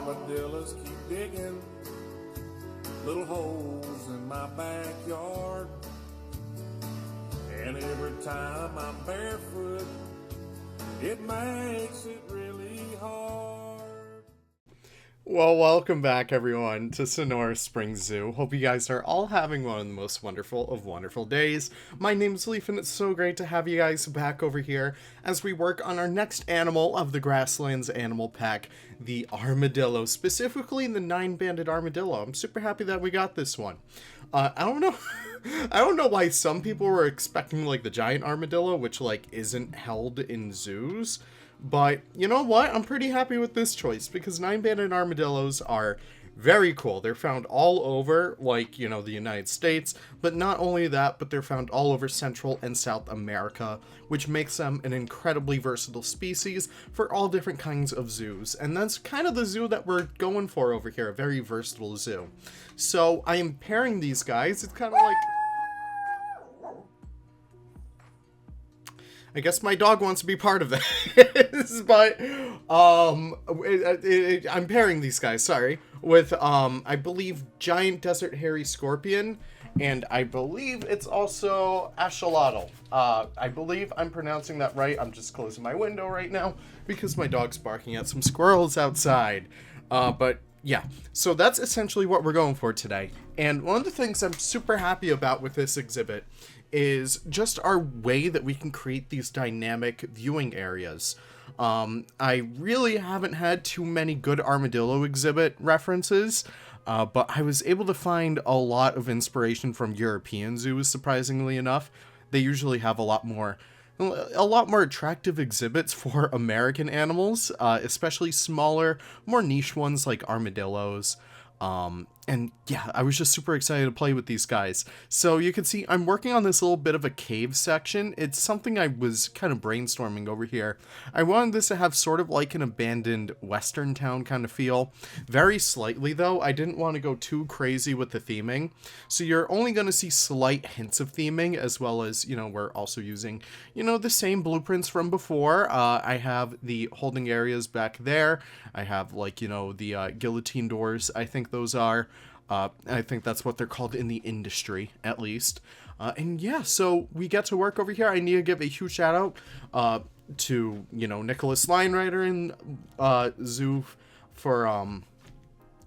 armadillos keep digging little holes in my backyard. And every time I'm barefoot, it makes it really hard. Well, welcome back, everyone, to Sonora Spring Zoo. Hope you guys are all having one of the most wonderful of wonderful days. My name's Leaf, and it's so great to have you guys back over here as we work on our next animal of the Grasslands animal pack, the armadillo, specifically the 9-banded armadillo. I'm super happy that we got this one. I don't know. I don't know why some people were expecting, like, the giant armadillo, which, like, isn't held in zoos. But, you know what? I'm pretty happy with this choice, because 9-banded armadillos are very cool. They're found all over, like, you know, the United States. But not only that, but they're found all over Central and South America, which makes them an incredibly versatile species for all different kinds of zoos. And that's kind of the zoo that we're going for over here, a very versatile zoo. So I am pairing these guys. It's kind of like... I guess my dog wants to be part of this, but I'm pairing these guys, sorry, with, I believe, giant desert hairy scorpion, and I believe it's also axolotl. I believe I'm pronouncing that right. I'm just closing my window right now because my dog's barking at some squirrels outside. But yeah, so that's essentially what we're going for today. And one of the things I'm super happy about with this exhibit is just our way that we can create these dynamic viewing areas. I really haven't had too many good armadillo exhibit references, but I was able to find a lot of inspiration from European zoos, surprisingly enough. They usually have a lot more attractive exhibits for American animals, especially smaller, more niche ones like armadillos. And yeah, I was just super excited to play with these guys. So you can see I'm working on this little bit of a cave section. It's something I was kind of brainstorming over here. I wanted this to have sort of like an abandoned western town kind of feel. Very slightly though, I didn't want to go too crazy with the theming. So you're only going to see slight hints of theming, as well as, you know, we're also using, you know, the same blueprints from before. I have the holding areas back there. I have, like, you know, the guillotine doors, I think those are. I think that's what they're called in the industry, at least. And yeah, so we get to work over here. I need to give a huge shout out to, you know, Nicholas Linerider and Zoo for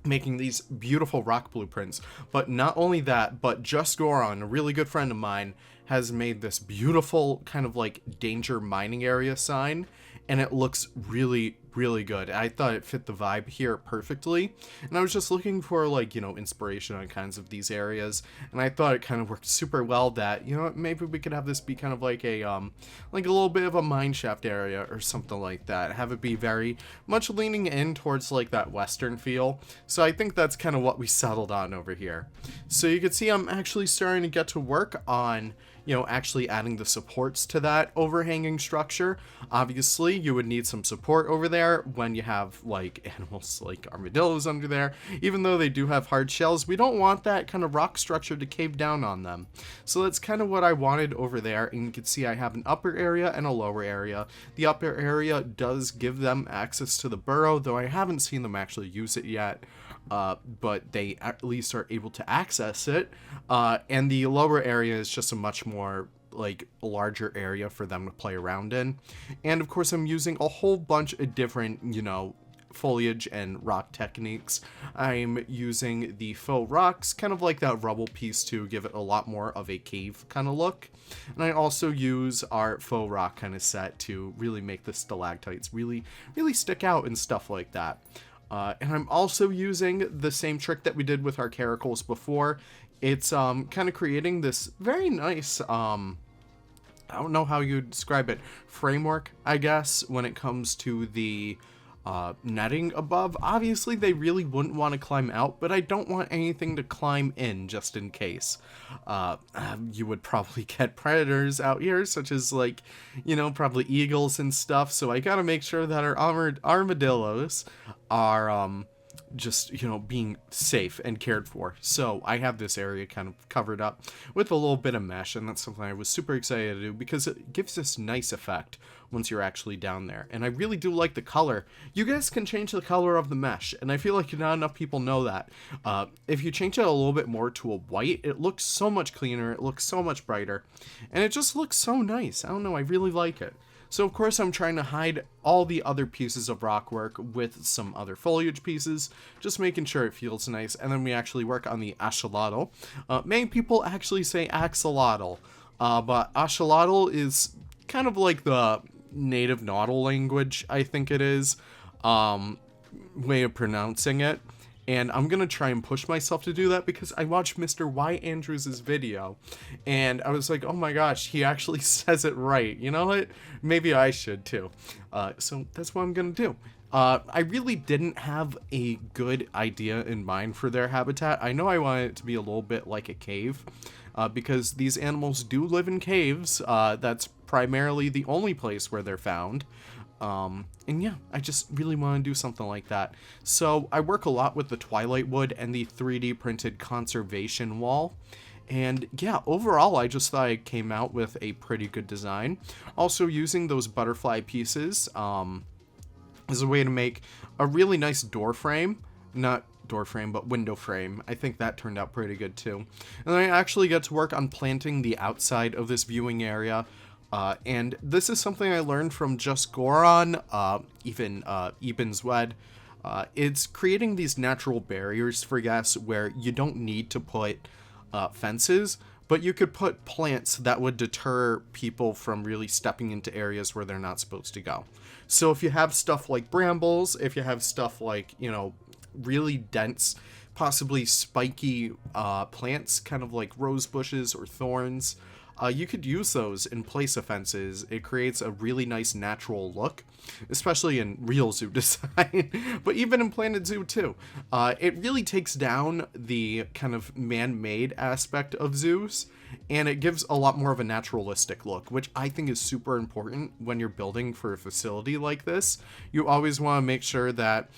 making these beautiful rock blueprints. But not only that, but Just Goron, a really good friend of mine, has made this beautiful kind of like danger mining area sign. And it looks really, really good. I thought it fit the vibe here perfectly. And I was just looking for, like, you know, inspiration on kinds of these areas. And I thought it kind of worked super well that, you know, maybe we could have this be kind of like a little bit of a mineshaft area or something like that. Have it be very much leaning in towards, like, that western feel. So I think that's kind of what we settled on over here. So you can see I'm actually starting to get to work on, you know, actually adding the supports to that overhanging structure. Obviously, you would need some support over there when you have, like, animals like armadillos under there. Even though they do have hard shells, we don't want that kind of rock structure to cave down on them. So that's kind of what I wanted over there, and you can see I have an upper area and a lower area. The upper area does give them access to the burrow, though I haven't seen them actually use it yet. But they at least are able to access it. And the lower area is just a much more, like, larger area for them to play around in. And of course I'm using a whole bunch of different, you know, foliage and rock techniques. I'm using the faux rocks, kind of like that rubble piece, to give it a lot more of a cave kind of look. And I also use our faux rock kind of set to really make the stalactites really, really stick out and stuff like that. And I'm also using the same trick that we did with our caracals before. It's kind of creating this very nice, I don't know how you describe it, framework, I guess, when it comes to the netting above. Obviously, they really wouldn't want to climb out, but I don't want anything to climb in just in case. You would probably get predators out here, such as, like, you know, probably eagles and stuff, so I gotta make sure that our armadillos are, just, being safe and cared for. So I have this area kind of covered up with a little bit of mesh, and that's something I was super excited to do because it gives this nice effect once you're actually down there. And I really do like the color. You guys can change the color of the mesh, and I feel like not enough people know that. If you change it a little bit more to a white, it looks so much cleaner, it looks so much brighter, and it just looks so nice. I don't know, I really like it. So of course I'm trying to hide all the other pieces of rock work with some other foliage pieces, just making sure it feels nice. And then we actually work on the axolotl. Many people actually say axolotl, but axolotl is kind of like the native Nautical language, I think it is, way of pronouncing it. And I'm going to try and push myself to do that because I watched Mr. Y. Andrews' video and I was like, oh my gosh, he actually says it right. You know what? Maybe I should too. So that's what I'm going to do. I really didn't have a good idea in mind for their habitat. I know I wanted it to be a little bit like a cave because these animals do live in caves. That's primarily the only place where they're found. And yeah, I just really want to do something like that. So I work a lot with the Twilight Wood and the 3D printed conservation wall. And yeah, overall, I just thought I came out with a pretty good design. Also using those butterfly pieces as a way to make a really nice door frame. Not door frame, but window frame. I think that turned out pretty good too. And I actually get to work on planting the outside of this viewing area. And this is something I learned from Just Goron, even Eben's Wed. It's creating these natural barriers for guests where you don't need to put fences, but you could put plants that would deter people from really stepping into areas where they're not supposed to go. So if you have stuff like brambles, if you have stuff like, really dense, possibly spiky plants, kind of like rose bushes or thorns, you could use those in place of fences. It creates a really nice natural look, especially in real zoo design, but even in Planet Zoo too. It really takes down the kind of man-made aspect of zoos, and it gives a lot more of a naturalistic look, which I think is super important when you're building for a facility like this. You always want to make sure that,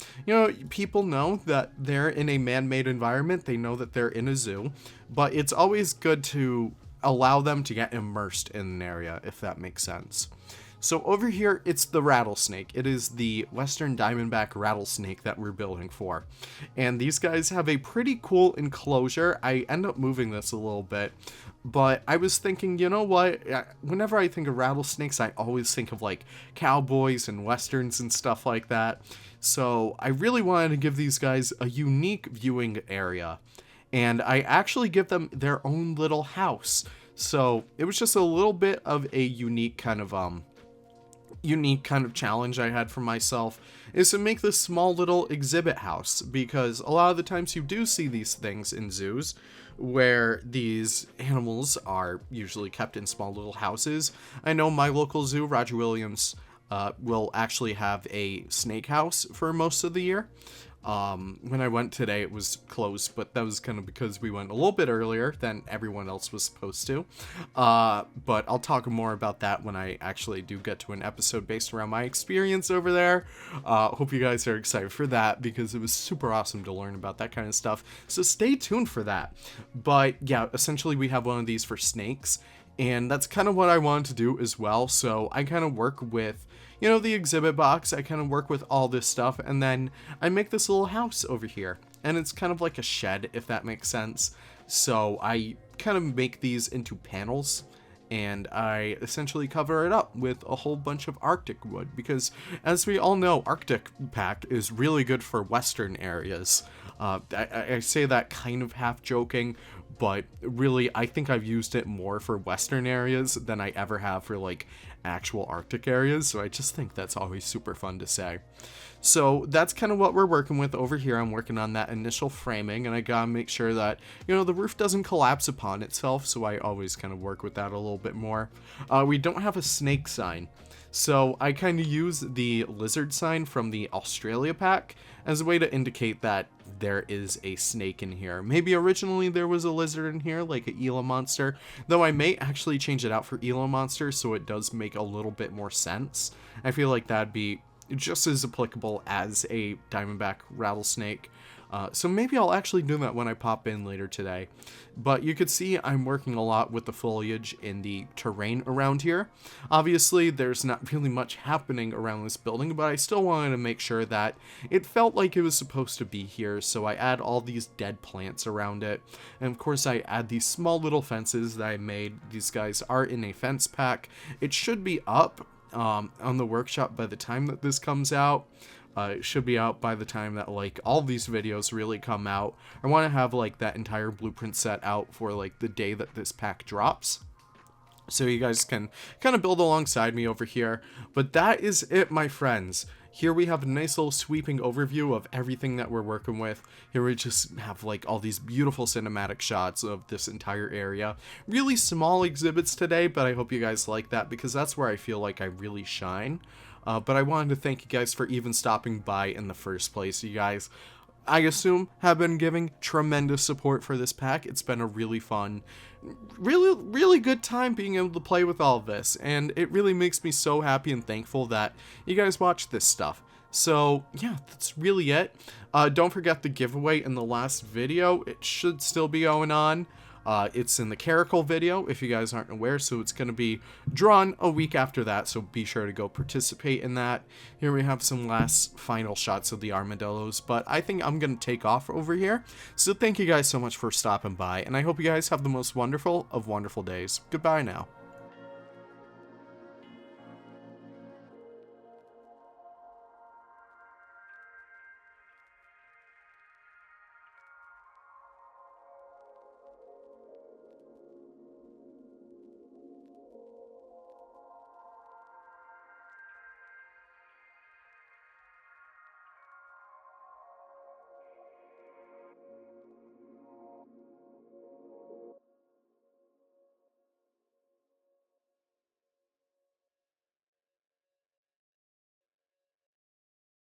people know that they're in a man-made environment. They know that they're in a zoo, but it's always good to allow them to get immersed in an area, if that makes sense. So over here, it's the rattlesnake. It is the Western Diamondback rattlesnake that we're building for. And these guys have a pretty cool enclosure. I end up moving this a little bit, but I was thinking, you know what? Whenever I think of rattlesnakes, I always think of like cowboys and westerns and stuff like that. So I really wanted to give these guys a unique viewing area. And I actually give them their own little house. So it was just a little bit of a unique kind of challenge I had for myself, is to make this small little exhibit house, because a lot of the times you do see these things in zoos where these animals are usually kept in small little houses. I know my local zoo, Roger Williams, will actually have a snake house for most of the year. When I went today, it was closed, but that was kind of because we went a little bit earlier than everyone else was supposed to. But I'll talk more about that when I actually do get to an episode based around my experience over there. Hope you guys are excited for that, because it was super awesome to learn about that kind of stuff. So stay tuned for that. But yeah, essentially we have one of these for snakes, and that's kind of what I wanted to do as well. So I kind of work with, the exhibit box. I kind of work with all this stuff, and then I make this little house over here, and it's kind of like a shed, if that makes sense. So I kind of make these into panels, and I essentially cover it up with a whole bunch of Arctic wood, because as we all know, Arctic pack is really good for Western areas. I say that kind of half joking, but really I think I've used it more for Western areas than I ever have for like actual Arctic areas, so I just think that's always super fun to say. So that's kind of what we're working with over here. I'm working on that initial framing, and I gotta make sure that, the roof doesn't collapse upon itself, so I always kind of work with that a little bit more. We don't have a snake sign, so I kind of use the lizard sign from the Australia pack as a way to indicate that there is a snake in here. Maybe originally there was a lizard in here, like a Gila monster, though I may actually change it out for Gila monster so it does make a little bit more sense. I feel like that'd be just as applicable as a diamondback rattlesnake. So maybe I'll actually do that when I pop in later today. But you could see I'm working a lot with the foliage in the terrain around here. Obviously, there's not really much happening around this building, but I still wanted to make sure that it felt like it was supposed to be here. So I add all these dead plants around it. And of course, I add these small little fences that I made. These guys are in a fence pack. It should be up on the workshop by the time that this comes out. It should be out by the time that, like, all these videos really come out. I want to have, like, that entire blueprint set out for, like, the day that this pack drops. So you guys can kind of build alongside me over here. But that is it, my friends. Here we have a nice little sweeping overview of everything that we're working with. Here we just have, like, all these beautiful cinematic shots of this entire area. Really small exhibits today, but I hope you guys like that because that's where I feel like I really shine. But I wanted to thank you guys for even stopping by in the first place. You guys, I assume, have been giving tremendous support for this pack. It's been a really fun, really good time being able to play with all of this. And it really makes me so happy and thankful that you guys watch this stuff. So, yeah, that's really it. Don't forget the giveaway in the last video. It should still be going on. It's in the Caracal video, if you guys aren't aware, so it's going to be drawn a week after that, so be sure to go participate in that. Here we have some last final shots of the armadillos, but I think I'm going to take off over here. So thank you guys so much for stopping by, and I hope you guys have the most wonderful of wonderful days. Goodbye now.